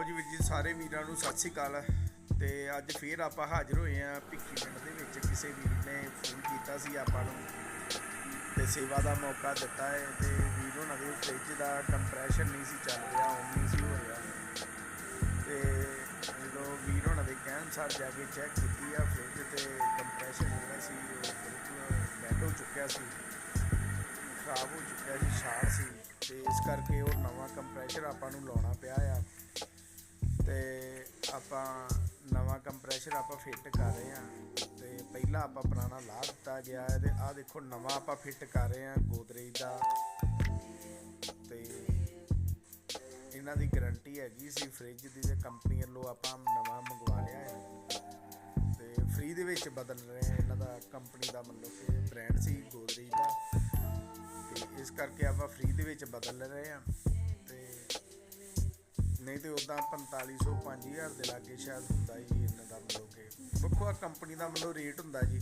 ਲਓ ਜੀ ਵੀਰ ਜੀ, ਸਾਰੇ ਵੀਰਾਂ ਨੂੰ ਸਤਿ ਸ਼੍ਰੀ ਅਕਾਲ। ਤੇ ਅੱਜ ਫੇਰ ਆਪਾਂ ਹਾਜ਼ਰ ਹੋਏ ਆ ਭਿੱਖੀ ਪਿੰਡ ਦੇ ਵਿੱਚ। ਕਿਸੇ ਵੀਰ ਨੇ ਫੋਨ ਕੀਤਾ ਸੀ ਆਪਾਂ ਨੂੰ ਤੇ ਸੇਵਾ ਦਾ ਮੌਕਾ ਦਿੱਤਾ ਹੈ। ਤੇ ਵੀਰ ਹੋਣਾ ਦੇ ਫਰਿੱਜ ਦਾ ਕੰਪਰੈਸ਼ਰ ਨਹੀਂ ਸੀ ਚੱਲ ਰਿਹਾ, ਔਨ ਨਹੀਂ ਸੀ ਹੋ ਰਿਹਾ। ਤੇ ਜਦੋਂ ਵੀਰ ਹੋਣਾ ਦੇ ਕਹਿਣ ਅਨੁਸਾਰ ਜਾ ਕੇ ਚੈੱਕ ਕੀਤੀ ਆ ਫਰਿੱਜ, ਤੇ ਕੰਪਰੈਸ਼ਰ ਜਿਹੜਾ ਸੀ ਉਹ ਬਿਲਕੁਲ ਡੈਡ ਹੋ ਚੁੱਕਿਆ ਸੀ, ਖਰਾਬ ਹੋ ਚੁੱਕਿਆ ਸੀ, ਸ਼ਾਰਟ ਸੀ। ਤੇ ਇਸ ਕਰਕੇ ਉਹ ਨਵਾਂ ਕੰਪਰੈਸ਼ਰ ਆਪਾਂ ਨੂੰ ਲਾਉਣਾ ਪਿਆ ਆ। ਤੇ ਆਪਾਂ ਨਵਾਂ ਕੰਪਰੈਸ਼ਰ ਆਪਾਂ ਫਿੱਟ ਕਰ ਰਹੇ ਹਾਂ। ਤੇ ਪਹਿਲਾਂ ਆਪਾਂ ਪੁਰਾਣਾ ਲਾ ਦਿੱਤਾ ਗਿਆ ਹੈ। ਤੇ ਆਹ ਦੇਖੋ ਨਵਾਂ ਆਪਾਂ ਫਿੱਟ ਕਰ ਰਹੇ ਹਾਂ ਗੋਦਰੇਜ ਦਾ। ਤੇ ਇਹਨਾਂ ਦੀ ਗਰੰਟੀ ਹੈਗੀ ਸੀ ਫਰਿੱਜ ਦੀ, ਤੇ ਕੰਪਨੀ ਵੱਲੋਂ ਆਪਾਂ ਨਵਾਂ ਮੰਗਵਾ ਲਿਆ ਹੈ। ਤੇ ਫ੍ਰੀ ਦੇ ਵਿੱਚ ਬਦਲ ਰਹੇ ਹਾਂ। ਇਹਨਾਂ ਦਾ ਕੰਪਨੀ ਦਾ ਮਤਲਬ ਕਿ ਬ੍ਰਾਂਡ ਸੀ ਗੋਦਰੇਜ ਦਾ, ਤੇ ਇਸ ਕਰਕੇ ਆਪਾਂ ਫ੍ਰੀ ਦੇ ਵਿੱਚ ਬਦਲ ਰਹੇ ਹਾਂ। ਤੇ ਨਹੀਂ ਤੇ ਉੱਦਾਂ 4500 5000 ਦੇ ਲਾਗੇ ਸ਼ਾਇਦ ਹੁੰਦਾ ਜੀ ਇਹਨਾਂ ਦਾ, ਮਤਲਬ ਕਿ ਵੱਖੋ ਕੰਪਨੀ ਦਾ ਮਤਲਬ ਰੇਟ ਹੁੰਦਾ ਜੀ।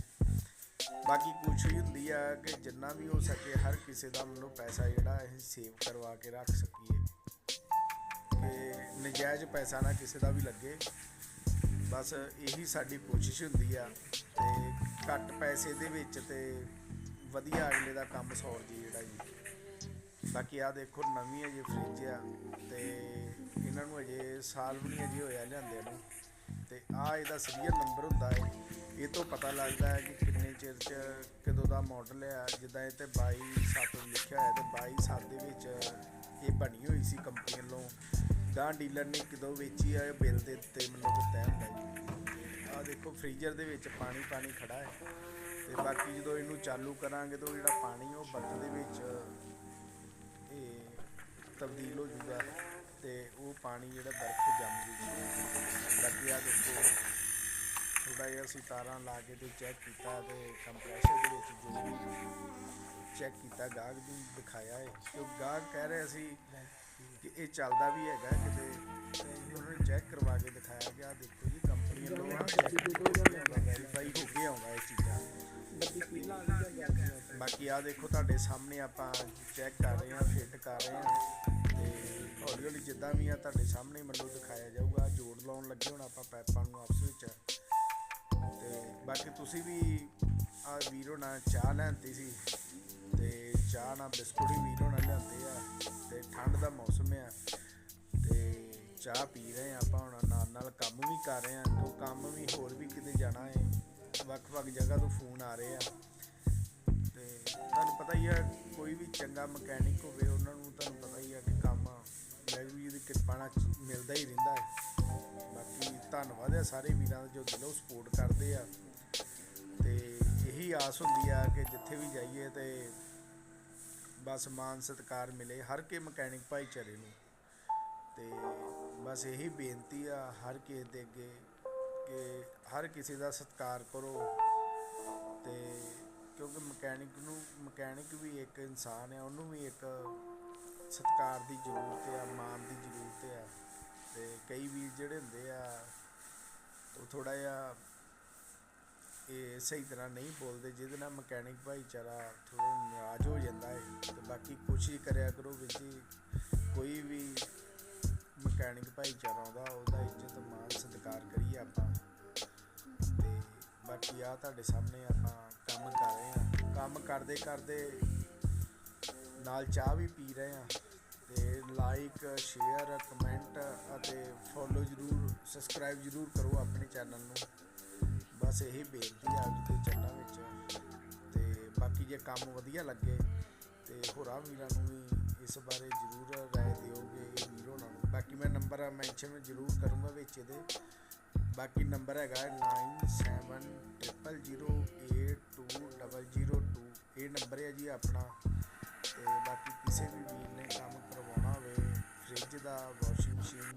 ਬਾਕੀ ਕੋਸ਼ਿਸ਼ ਹੁੰਦੀ ਆ ਕਿ ਜਿੰਨਾ ਵੀ ਹੋ ਸਕੇ ਹਰ ਕਿਸੇ ਦਾ ਮਤਲਬ ਪੈਸਾ ਜਿਹੜਾ ਅਸੀਂ ਸੇਵ ਕਰਵਾ ਕੇ ਰੱਖ ਸਕੀਏ, ਕਿ ਨਜਾਇਜ਼ ਪੈਸਾ ਨਾ ਕਿਸੇ ਦਾ ਵੀ ਲੱਗੇ। ਬਸ ਇਹੀ ਸਾਡੀ ਕੋਸ਼ਿਸ਼ ਹੁੰਦੀ ਆ। ਤੇ ਘੱਟ ਪੈਸੇ ਦੇ ਵਿੱਚ ਤੇ ਵਧੀਆ ਅਗਲੇ ਦਾ ਕੰਮ ਸੌਰ ਜੀ ਜਿਹੜਾ ਜੀ। ਬਾਕੀ ਆਹ ਦੇਖੋ ਨਵੀਂ ਅਜੇ ਫਰਿੱਜ ਆ, ਤੇ ਇਹਨਾਂ ਨੂੰ ਅਜੇ ਸਾਲ ਵੀ ਨਹੀਂ ਅਜੇ ਹੋਇਆ ਲਿਆਂਦੇ ਨੂੰ। ਤੇ ਆਹ ਇਹਦਾ ਸੀਰੀਅਲ ਨੰਬਰ ਹੁੰਦਾ ਹੈ, ਇਹ ਤੋਂ ਪਤਾ ਲੱਗਦਾ ਹੈ ਕਿ ਕਿੰਨੇ ਚਿਰ 'ਚ ਕਦੋਂ ਦਾ ਮਾਡਲ ਆ। ਜਿੱਦਾਂ ਇਹ 'ਤੇ 22/7 ਲਿਖਿਆ ਹੋਇਆ, ਤੇ 22/7 ਦੇ ਵਿੱਚ ਇਹ ਬਣੀ ਹੋਈ ਸੀ ਕੰਪਨੀ ਵੱਲੋਂ। ਗਾਂ ਡੀਲਰ ਨੇ ਕਦੋਂ ਵੇਚੀ ਆ, ਬਿੱਲ ਦੇ ਉੱਤੇ ਮਤਲਬ ਤੈਅ ਹੁੰਦਾ ਜੀ। ਆਹ ਦੇਖੋ ਫਰੀਜ਼ਰ ਦੇ ਵਿੱਚ ਪਾਣੀ ਖੜਾ ਹੈ। ਤੇ ਬਾਕੀ ਜਦੋਂ ਇਹਨੂੰ ਚਾਲੂ ਕਰਾਂਗੇ ਤਾਂ ਜਿਹੜਾ ਪਾਣੀ ਉਹ ਬਰਫ਼ ਦੇ ਵਿੱਚ ਇਹ ਤਬਦੀਲ ਹੋ ਜੂਗਾ, ਤੇ ਉਹ ਪਾਣੀ ਜਿਹੜਾ ਬਰਫ਼ ਜੰਮ ਜੂਗੀ। ਬਾਕੀ ਆਹ ਦੇਖੋ ਥੋੜ੍ਹਾ ਜਿਹਾ ਅਸੀਂ ਤਾਰਾਂ ਲਾ ਕੇ ਤੇ ਚੈੱਕ ਕੀਤਾ, ਤੇ ਕੰਪਰੈਸ਼ਰ ਦੇ ਵਿੱਚ ਜੋ ਵੀ ਚੈੱਕ ਕੀਤਾ ਗਾਹਕ ਨੂੰ ਦਿਖਾਇਆ ਹੈ। ਤੇ ਗਾਹਕ ਕਹਿ ਰਿਹਾ ਸੀ ਕਿ ਇਹ ਚੱਲਦਾ ਵੀ ਹੈਗਾ ਕਿਤੇ, ਉਹਨਾਂ ਨੇ ਚੈੱਕ ਕਰਵਾ ਕੇ ਦਿਖਾਇਆ ਕਿ ਆਹ ਦੇਖੋ ਜੀ ਕੰਪਨੀ ਵੱਲੋਂ ਵੈਰੀਫਾਈ ਹੋ ਕੇ ਆਉਂਦਾ ਇਹ ਚੀਜ਼ਾਂ। ਬਾਕੀ ਆਹ ਦੇਖੋ ਤੁਹਾਡੇ ਸਾਹਮਣੇ ਆਪਾਂ ਚੈੱਕ ਕਰ ਰਹੇ ਹਾਂ, ਫਿੱਟ ਕਰ ਰਹੇ ਹਾਂ। ਤੇ ਹੌਲੀ ਹੌਲੀ ਜਿੱਦਾਂ ਵੀ ਆ ਤੁਹਾਡੇ ਸਾਹਮਣੇ ਮਤਲਬ ਦਿਖਾਇਆ ਜਾਊਗਾ। ਜੋੜ ਲਾਉਣ ਲੱਗੇ ਹੁਣ ਆਪਾਂ ਪਾਈਪਾਂ ਨੂੰ ਆਪਸ ਵਿੱਚ। ਤੇ ਬਾਕੀ ਤੁਸੀਂ ਵੀ ਆਹ ਵੀਰ ਹੋਣਾ ਚਾਹ ਲਿਆਂਦੀ ਸੀ, ਤੇ ਚਾਹ ਨਾਲ ਬਿਸਕੁਟ ਵੀ ਵੀਰ ਹੋਣਾ ਲਿਆਂਦੇ ਆ। ਤੇ ਠੰਡ ਦਾ ਮੌਸਮ ਆ, ਤੇ ਚਾਹ ਪੀ ਰਹੇ ਹਾਂ ਆਪਾਂ ਹੁਣ, ਨਾਲ ਕੰਮ ਵੀ ਕਰ ਰਹੇ ਹਾਂ। ਕਿਉਂ ਕੰਮ ਵੀ ਹੋਰ ਵੀ ਕਿਤੇ ਜਾਣਾ ਹੈ, ਵੱਖ ਜਗ੍ਹਾ ਤੋਂ ਫੋਨ ਆ ਰਹੇ ਆ। ਤੇ ਤੁਹਾਨੂੰ ਪਤਾ ਹੀ ਆ ਕੋਈ ਵੀ ਚੰਗਾ ਮਕੈਨਿਕ ਹੋਵੇ, ਉਹਨਾਂ ਨੂੰ ਤੁਹਾਨੂੰ ਪਤਾ ਹੀ ਆ ਕਿ ਕੰਮ ਵਾਹਿਗੁਰੂ ਜੀ ਦੀ ਕਿਰਪਾ ਨਾਲ ਮਿਲਦਾ ਹੀ ਰਹਿੰਦਾ ਹੈ। ਬਾਕੀ ਧੰਨਵਾਦ ਆ ਸਾਰੇ ਵੀਰਾਂ ਦਾ ਜੋ ਦਿਲੋਂ ਸਪੋਰਟ ਕਰਦੇ ਆ। ਤੇ ਇਹੀ ਆਸ ਹੁੰਦੀ ਆ ਕਿ ਜਿੱਥੇ ਵੀ ਜਾਈਏ ਤੇ ਬਸ ਮਾਨ ਸਤਿਕਾਰ ਮਿਲੇ ਹਰ ਕੇ ਮਕੈਨਿਕ ਭਾਈਚਾਰੇ ਨੂੰ। ਤੇ ਬਸ ਇਹੀ ਬੇਨਤੀ ਆ ਹਰ ਕਿਸੇ ਦੇ ਅੱਗੇ ਕਿ ਹਰ ਕਿਸੇ ਦਾ ਸਤਿਕਾਰ ਕਰੋ। ਤੇ ਕਿਉਂਕਿ ਮਕੈਨਿਕ ਵੀ ਇੱਕ ਇਨਸਾਨ ਆ, ਉਹਨੂੰ ਵੀ ਇੱਕ ਸਤਿਕਾਰ ਦੀ ਜ਼ਰੂਰਤ ਆ, ਮਾਣ ਦੀ ਜ਼ਰੂਰਤ ਆ। ਤੇ ਕਈ ਵੀਰ ਜਿਹੜੇ ਹੁੰਦੇ ਆ ਉਹ ਥੋੜ੍ਹਾ ਜਿਹਾ ਇਹ ਸਹੀ ਤਰ੍ਹਾਂ ਨਹੀਂ ਬੋਲਦੇ, ਜਿਹਦੇ ਨਾਲ ਮਕੈਨਿਕ ਭਾਈਚਾਰਾ ਥੋੜ੍ਹਾ ਨਾਰਾਜ਼ ਹੋ ਜਾਂਦਾ ਹੈ। ਤੇ ਬਾਕੀ ਕੋਸ਼ਿਸ਼ ਕਰਿਆ ਕਰੋ ਵੀ ਜੀ ਕੋਈ ਵੀ ਮਕੈਨਿਕ ਭਾਈਚਾਰਾ ਆਉਂਦਾ ਉਹਦਾ ਇੱਜ਼ਤ ਮਾਣ ਸਤਿਕਾਰ ਕਰੀਏ ਆਪਾਂ। ਤੇ ਬਾਕੀ ਆ ਤੁਹਾਡੇ ਸਾਹਮਣੇ ਆਪਾਂ ਕੰਮ ਕਰ ਰਹੇ ਹਾਂ। ਕੰਮ ਕਰਦੇ ਨਾਲ ਚਾਹ ਵੀ ਪੀ ਰਹੇ ਹਾਂ। ਤੇ ਲਾਈਕ ਸ਼ੇਅਰ ਕਮੈਂਟ ਅਤੇ ਫੋਲੋ ਜ਼ਰੂਰ, ਸਬਸਕ੍ਰਾਈਬ ਜ਼ਰੂਰ ਕਰੋ ਆਪਣੇ ਚੈਨਲ ਨੂੰ। ਬਸ ਇਹੀ ਬੇਨਤੀ ਆ ਅੱਜ ਦੇ ਚੈਨਲ ਵਿੱਚ। ਤੇ ਬਾਕੀ ਜੇ ਕੰਮ ਵਧੀਆ ਲੱਗੇ ਤੇ ਹੋਰਾਂ ਵੀਰਾਂ ਨੂੰ ਵੀ ਇਸ ਬਾਰੇ ਜ਼ਰੂਰ ਰਾਏ ਦਿਓਗੇ ਇਹ ਵੀਰ ਹੋਣਾ ਨੂੰ। ਬਾਕੀ ਮੈਂ ਨੰਬਰ ਮੈਂਸ਼ਨ ਜ਼ਰੂਰ ਕਰੂੰਗਾ ਵਿੱਚ ਇਹਦੇ। ਬਾਕੀ ਨੰਬਰ ਹੈਗਾ 9700082002। ਇਹ ਨੰਬਰ ਹੈ ਜੀ ਆਪਣਾ। ਤੇ ਬਾਕੀ ਕਿਸੇ ਵੀ ਵੀਰ ਨੇ ਕੰਮ ਕਰਵਾਉਣਾ ਹੋਵੇ ਫਰਿੱਜ ਦਾ, ਵਾਸ਼ਿੰਗ ਮਸ਼ੀਨ